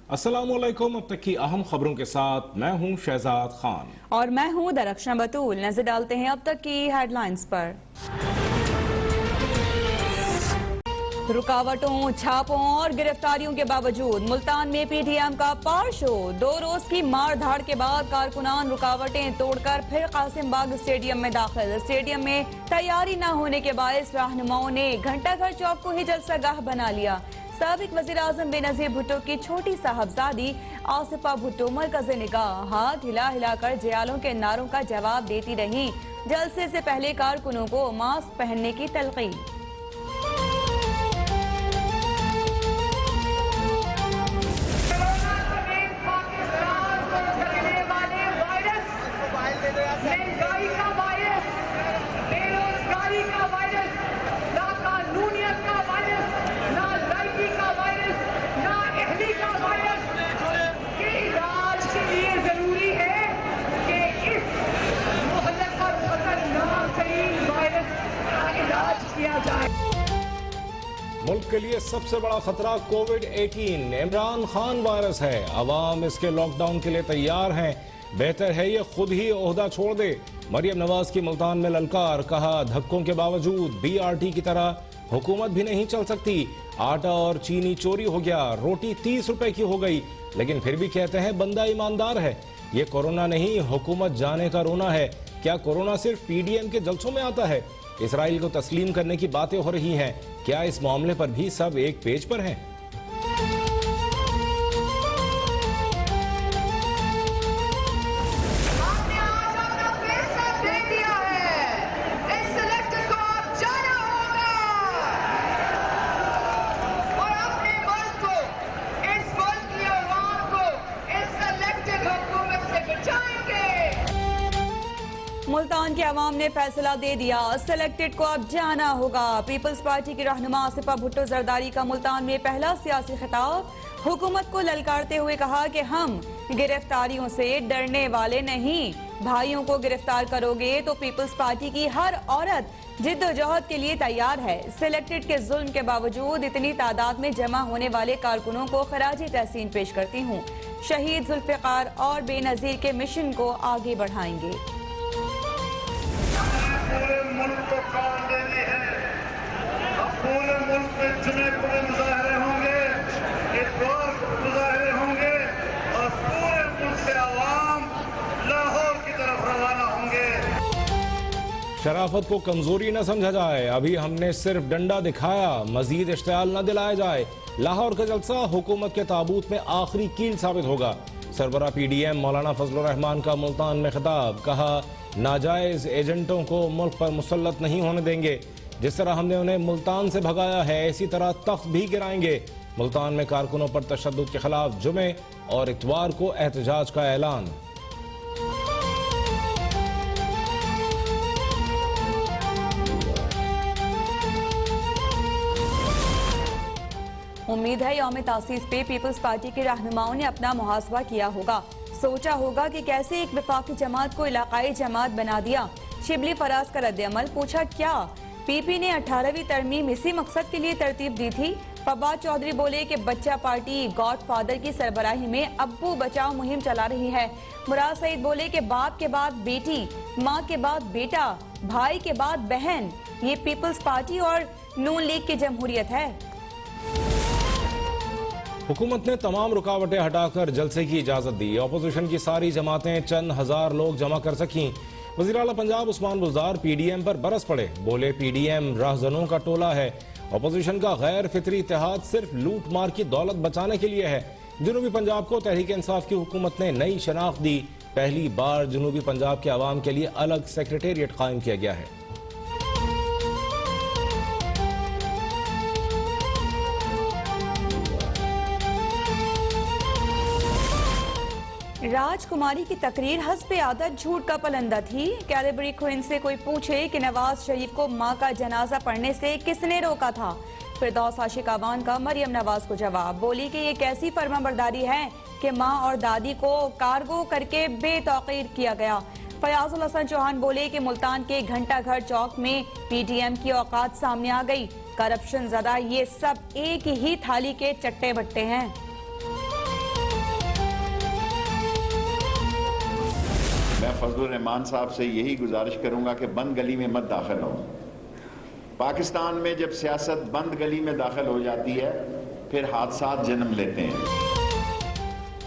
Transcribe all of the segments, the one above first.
अस्सलामुअलैकुम। अब तक की अहम खबरों के साथ मैं हूं शहजाद खान और मैं हूं दरख्शां बतूल। नजर डालते हैं अब तक की हेडलाइंस पर। रुकावटों, छापों और गिरफ्तारियों के बावजूद मुल्तान में पीटीएम का पार शो। 2 रोज की मार धाड़ के बाद कारकुनान रुकावटें तोड़कर फिर कासिम बाग स्टेडियम में दाखिल। स्टेडियम में तैयारी न होने के बायस रहनुमाओं ने घंटाघर चौक को ही जलसागाह बना लिया। साबिक वज़ीर-ए-आज़म बेनज़ीर भुट्टो की छोटी साहबजादी आसिफा भुट्टो मरकज़े निगाह हाथ हिला हिलाकर जयालों के नारों का जवाब देती रही। जलसे से पहले कारकुनों को मास्क पहनने की तलकीन। मुल्क के लिए सबसे बड़ा खतरा कोविड-19 इमरान खान वायरस है। अवाम इसके लॉकडाउन के लिए तैयार हैं। बेहतर है ये खुद ही ओहदा छोड़ दे। मरियम नवाज की मुल्तान में ललकार, कहा धक्कों के बावजूद बीआरटी की तरह हुकूमत भी नहीं चल सकती। आटा और चीनी चोरी हो गया, रोटी 30 रुपए की हो गई, लेकिन फिर भी कहते हैं बंदा ईमानदार है। ये कोरोना नहीं, हुकूमत जाने का रोना है। क्या कोरोना सिर्फ पीडीएम के जलसों में आता है? इसराइल को तस्लीम करने की बातें हो रही हैं। क्या इस मामले पर भी सब एक पेज पर हैं? मुल्तान के अवाम ने फैसला दे दिया, सिलेक्टेड को अब जाना होगा। पीपल्स पार्टी की रहनुमा आसिफा भुट्टो जरदारी का मुल्तान में पहला सियासी खिताब। हुकूमत को ललकारते हुए कहा कि हम गिरफ्तारियों से डरने वाले नहीं। भाइयों को गिरफ्तार करोगे तो पीपल्स पार्टी की हर औरत जिद्दोजहद के लिए तैयार है। सिलेक्टेड के जुल्म के बावजूद इतनी तादाद में जमा होने वाले कारकुनों को खराजी तहसीन पेश करती हूँ। शहीद जुल्फिकार और बेनजीर के मिशन को आगे बढ़ाएंगे। पूरे मुल्क को कॉल देनी है। अब पूरे मुल्क में जुमे को मुजाहरे होंगे, इतवार को मुजाहरे होंगे और पूरे मुल्क से आवाम लाहौर की तरफ रवाना होंगे। शराफत को कमजोरी न समझा जाए। अभी हमने सिर्फ डंडा दिखाया, मजीद इश्तियाल न दिलाया जाए। लाहौर का जलसा हुकूमत के ताबूत में आखिरी कील साबित होगा। सरबरा पीडीएम मौलाना फजलुर रहमान का मुल्तान में खिताब, कहा नाजायज एजेंटों को मुल्क पर मुसल्लत नहीं होने देंगे। जिस तरह हमने उन्हें मुल्तान से भगाया है, इसी तरह तख्त भी गिराएंगे। मुल्तान में कारकुनों पर तशद्दुद के खिलाफ जुमे और इतवार को एहतजाज का ऐलान। उम्मीद है यौम तासीस पे पीपल्स पार्टी के रहनुमाओं ने अपना मुहासबा किया होगा। सोचा होगा कि कैसे एक वफाकी जमात को इलाकाई जमात बना दिया। शिबली फराज का रद्द-ए-अमल, पूछा क्या पीपी ने 18वीं तरमीम इसी मकसद के लिए तरतीब दी थी? फवाद चौधरी बोले कि बच्चा पार्टी गॉड फादर की सरबराही में अब्बू बचाओ मुहिम चला रही है। मुराद सईद बोले कि बाप के बाद बेटी, माँ के बाद बेटा, भाई के बाद बहन, ये पीपल्स पार्टी और नून लीग की जमहूरियत है। हुकूमत ने तमाम रुकावटें हटाकर जलसे की इजाजत दी। अपोजिशन की सारी जमातें चंद हजार लोग जमा कर सकी। वज़ीर आला पंजाब उस्मान बुज़दार पीडीएम पर बरस पड़े, बोले पीडीएम राहजनों का टोला है। अपोजिशन का गैर फितरी इत्तेहाद सिर्फ लूट मार की दौलत बचाने के लिए है। जनूबी पंजाब को तहरीक इंसाफ की हुकूमत ने नई शनाख्त दी। पहली बार जनूबी पंजाब के अवाम के लिए अलग सेक्रेटेरिएट कायम किया गया है। राजकुमारी की तकरीर हस्बे आदत झूठ का पलंदा थी। कैलेबरी क्वीन से कोई पूछे कि नवाज शरीफ को मां का जनाजा पढ़ने से किसने रोका था? फिरदौस आशिक आवान का मरियम नवाज को जवाब, बोली कि ये कैसी फर्माबरदारी है कि मां और दादी को कार्गो करके बेतौकीर किया गया। फयाजुल हसन चौहान बोले कि मुल्तान के घंटाघर चौक में पीटीएम की औकात सामने आ गई। करप्शन ज़दा ये सब एक ही थाली के चट्टे बट्टे हैं। मैं फजलुर रहमान साहब से यही गुजारिश करूंगा कि बंद गली में मत दाखिल हो। पाकिस्तान में जब सियासत बंद गली में दाखिल हो जाती है फिर हादसात जन्म लेते हैं।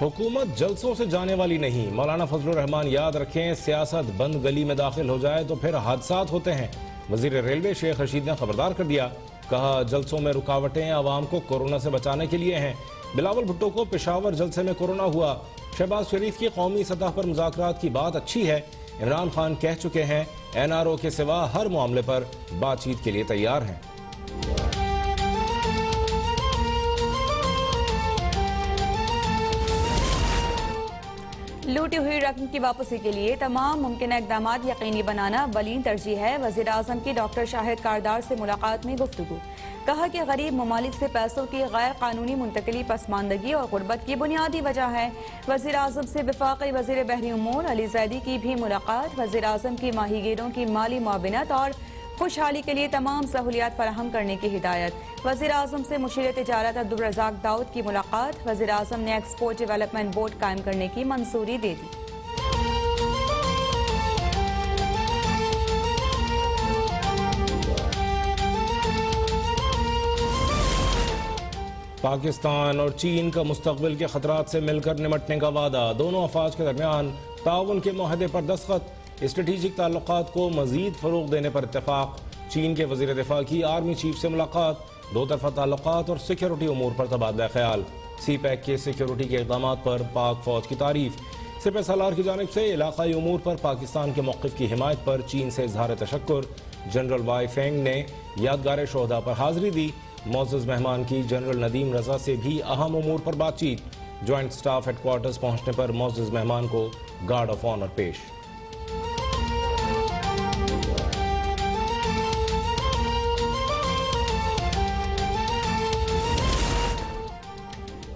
हुकूमत जलसों से जाने वाली नहीं, मौलाना फजलुर रहमान याद रखें, सियासत बंद गली में दाखिल हो जाए तो फिर हादसात होते हैं। वजीर रेलवे शेख रशीद ने खबरदार कर दिया, कहा जलसों में रुकावटें आवाम को कोरोना से बचाने के लिए हैं। बिलावल भुट्टो को पेशावर जलसे में कोरोना हुआ। शहबाज शरीफ की कौमी सतह पर मुज़ाकरात की बात अच्छी है। इमरान खान कह चुके हैं NRO के सिवा हर मामले पर बातचीत के लिए तैयार हैं। लूटी हुई रकम की वापसी के लिए तमाम मुमकिन इकदाम यकीनी बनाना वलीन तरजीह है। वज़ीर आज़म की डॉक्टर शाहिद कारदार से मुलाकात में गुफ्तगू, कहा कि गरीब ममालिक से पैसों की गैर कानूनी मुंतकली, पसमानदगी और गुर्बत की बुनियादी वजह है। वज़ीर आज़म से वफाकी वज़ीर बहरी उमूर अली ज़ैदी की भी मुलाकात। वज़ीर आज़म की माहीगीरों की माली मुआविनत और खुशहाली के लिए तमाम सहूलियात फराहम करने की हिदायत। वज़ीर आज़म से मुशीर तिजारत अब्दुल रज़ाक दाऊद की मुलाकात। वज़ीर आज़म ने एक्सपोर्ट डेवलपमेंट बोर्ड कायम करने की मंजूरी दे दी। पाकिस्तान और चीन का मुस्तकबिल के खतरात से मिलकर निमटने का वादा। दोनों अफवाज के दरमियान ताउन के मुआहदे पर दस्तखत। स्ट्रेटेजिक ताल्लुकात को मजीद फरोग देने पर इत्तेफाक। चीन के वजीर दिफा की आर्मी चीफ से मुलाकात। दो तरफा ताल्लुकात और सिक्योरिटी उमूर पर तबादला ख्याल। CPEC के सिक्योरिटी के इक़दाम पर पाक फौज की तारीफ। सिपह सलार की जानिब से इलाकाई उमूर पर पाकिस्तान के मौक़िफ़ की हिमायत पर चीन से इजहार तशक्कुर। जनरल वाई फेंग ने यादगार शोहदा पर हाजिरी दी। मोअज़्ज़ज़ मेहमान की जनरल नदीम रजा से भी अहम उमूर पर बातचीत। जॉइंट स्टाफ हेडक्वार्टर्स पहुंचने पर मोअज़्ज़ज़ मेहमान को गार्ड ऑफ ऑनर पेश।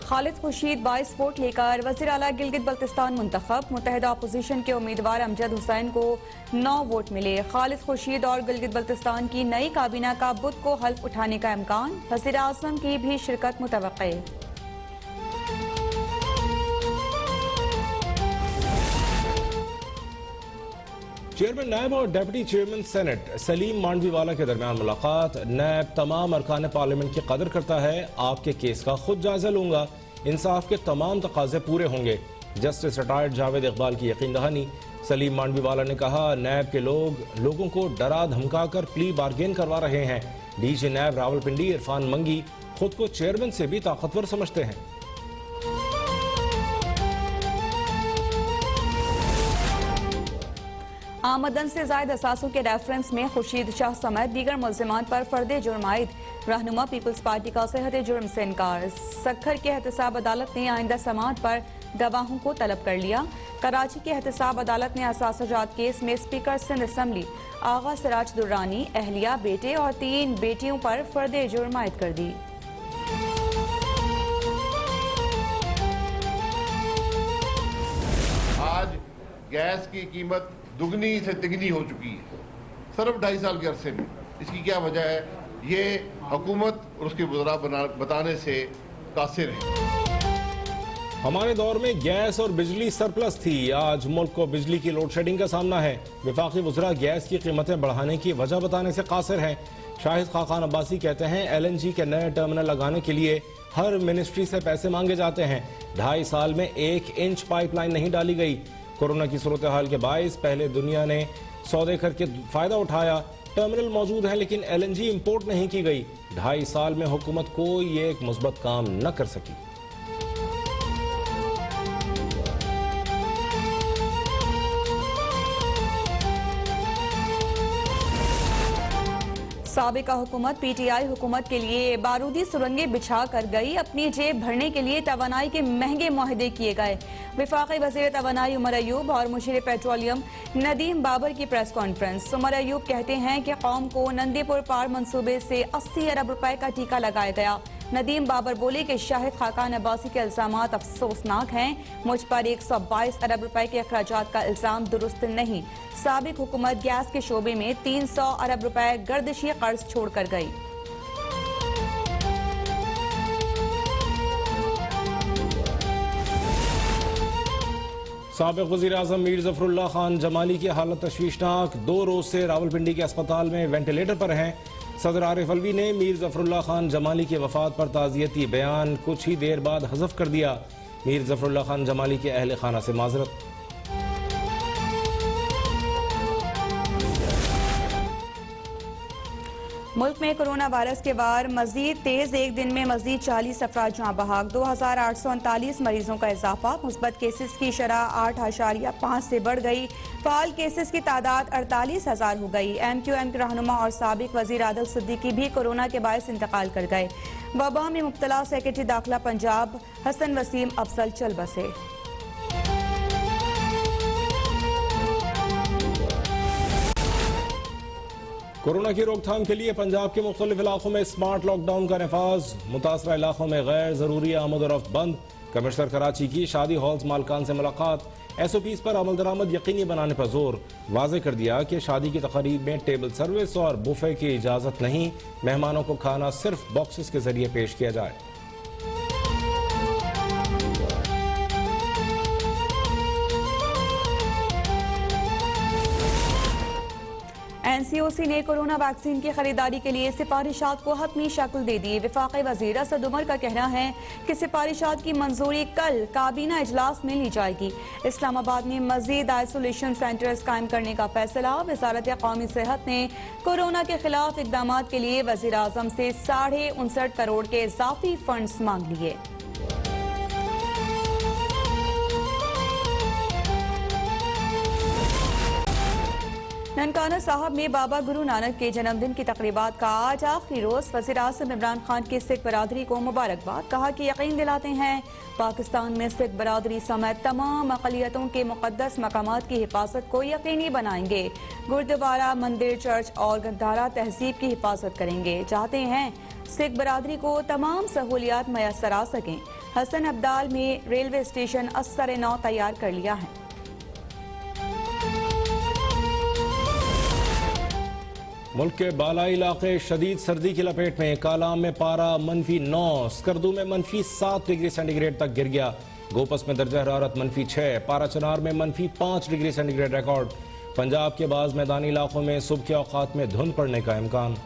खालिद खुर्शीद 22 वोट लेकर वज़ीर आला गिलगित बल्तिस्तान मुंतखब। मुत्तहिदा अपोजिशन के उम्मीदवार अमजद हुसैन को 9 वोट मिले। खालिद खुर्शीद और गिलगित बल्तिस्तान की नई काबीना का बुध को हल्फ उठाने का इम्कान। वज़ीर आज़म की भी शिरकत मुतवक्के। चेयरमैन नायब और deputy chairman senate Salim Mandviwala के दरमियान मुलाकात। नायब तमाम अरकान पार्लियामेंट की कदर करता है, आपके केस का खुद जायजा लूंगा, इंसाफ के तमाम तकाजे पूरे होंगे। जस्टिस रिटायर्ड जावेद इकबाल की यकीन दहानी। सलीम मांडवीवाला ने कहा नायब के लोगों को डरा धमका कर प्ली बार्गेन करवा रहे हैं। डीजी नायब रावलपिंडी इरफान मंगी खुद को चेयरमैन से भी ताकतवर समझते हैं। आमदन से जायद असासों के रेफरेंस में खुर्शीद शाह समेत दीगर मुल्जिमान पर फर्दे जुर्म आयद। रहनुमा पीपल्स पार्टी का सेहत जुर्म से इनकार। सक्खर की एहतसाब अदालत ने आइंदा समाअत पर गवाहों को तलब कर लिया। कराची की एहतसाब अदालत ने असासजात केस में स्पीकर सिंध असम्बली आगा सिराज दुर्रानी, अहलिया, बेटे और 3 बेटियों पर फर्दे जुर्म आयद कर दी। आज गैस की कीमत दुगनी से तिगनी हो चुकी है सिर्फ 2.5 साल के अरसे में। इसकी क्या वजह है? ये हुकूमत और उसके वज़रा बताने से कासिर है। हमारे दौर में गैस और बिजली सरप्लस थी, आज मुल्क को बिजली की लोड शेडिंग का सामना है। वफाकी वज़रा गैस की कीमतें बढ़ाने की वजह बताने से कासिर हैं। शाहिद खाकान अब्बासी कहते हैं LNG के नए टर्मिनल लगाने के लिए हर मिनिस्ट्री से पैसे मांगे जाते हैं। 2.5 साल में 1 इंच पाइपलाइन नहीं डाली गई। कोरोना की सूरत हाल के बायस पहले दुनिया ने सौदे करके फायदा उठाया। टर्मिनल मौजूद है लेकिन LNG इंपोर्ट नहीं की गई। 2.5 साल में हुकूमत कोई एक मुस्बत काम न कर सकी। साबिका हुकूमत PTI हुकूमत के लिए बारूदी सुरंगें बिछा कर गई। अपनी जेब भरने के लिए तवानाई के महंगे मुआहदे किए गए। वफाकी वज़ीर तवानाई उमर अयूब और मुशीर पेट्रोलियम नदीम बाबर की प्रेस कॉन्फ्रेंस। उमर अयूब कहते हैं कि कौम को नंदीपुर पार मंसूबे से 80 अरब रुपए का टीका लगाया गया। नदीम बाबर बोले कि शाहिद खाकान अब्बासी के इल्जामात अफसोसनाक हैं। मुझ पर 122 अरब रुपए के अखराजात का इल्जाम दुरुस्त नहीं। साबिक हुकूमत गैस के शोबे में 300 अरब रुपए गर्दिशी कर्ज छोड़कर गई। साबिक वज़ीर-ए-आज़म मीर ज़फ़रुल्लाह खान जमाली की हालत तशवीशनाक, 2 रोज से रावलपिंडी के अस्पताल में वेंटिलेटर पर हैं। सदर आरिफ अलवी ने मीर ज़फ़रुल्लाह खान जमाली की वफात पर ताज़ियती बयान कुछ ही देर बाद हज़फ कर दिया। मीर ज़फ़रुल्लाह खान जमाली के अहल खाना से माज़रत। मुल्क में कोरोना वायरस के वार मजीद तेज, एक दिन में मजीद 40 अफराद जहाँ बहाक, 2839 मरीजों का इजाफा। मुस्बत केसेस की शरह 8.5 से बढ़ गई। फाल केसेस की तादाद 48,000 हो गई। MQM के रहनुमा और साबिक वजीर आदिल सिद्दीकी भी कोरोना के बायस इंतकाल कर गए। वबा में मुब्तला सेक्रेटरी दाखिला पंजाब हसन वसीम अफजल चल बसे। कोरोना की रोकथाम के लिए पंजाब के मुख्तलिफ इलाकों में स्मार्ट लॉकडाउन का नफाज। मुतासरा इलाकों में गैर जरूरी आमद-ओ-रफ्त बंद। कमिश्नर कराची की शादी हॉल्स मालकान से मुलाकात। SOPs पर अमल दरामद यकीनी बनाने पर जोर। वाज़े कर दिया कि शादी की तकरीब में टेबल सर्विस और बुफे की इजाज़त नहीं, मेहमानों को खाना सिर्फ बॉक्सेस के जरिए पेश किया जाए। NCOC ने कोरोना वैक्सीन की खरीदारी के लिए सिफारिशात को हतमी शक्ल दे दी। वफाकी वजीर असद उमर का कहना है कि सिफारिशात की मंजूरी कल काबीना इजलास में ली जाएगी। इस्लामाबाद में मजीद आइसोलेशन सेंटर्स कायम करने का फैसला। वजारत कौमी सेहत ने कोरोना के खिलाफ इकदाम के लिए वजीर आजम से 59.5 करोड़ के इजाफी फंड्स मांग लिए। ननकाना साहब में बाबा गुरु नानक के जन्मदिन की तकरीबात का आज आखिरी रोज। वज़ीर आज़म इमरान खान की सिख बरादरी को मुबारकबाद। कहा कि यकीन दिलाते हैं पाकिस्तान में सिख बरादरी समेत तमाम अक़लियतों के मुक़द्दस मकामात की हिफाजत को यकीनी बनाएंगे। गुरुद्वारा, मंदिर, चर्च और गद्दारा तहजीब की हिफाजत करेंगे। चाहते हैं सिख बरादरी को तमाम सहूलियात मैसर आ सकें। हसन अब्दाल में रेलवे स्टेशन असर-ए-नौ तैयार कर लिया है। मुल्क के बालाई इलाके शदीद सर्दी की लपेट में। कालाम में पारा -9, स्कर्दू में -7 डिग्री सेंटीग्रेड तक गिर गया। गोपस में दर्जा हरारत -6, पारा चनार में -5 डिग्री सेंटीग्रेड रिकॉर्ड। पंजाब के बाज़ मैदानी इलाकों में सुबह के औकात में धुंध पड़ने का इम्कान।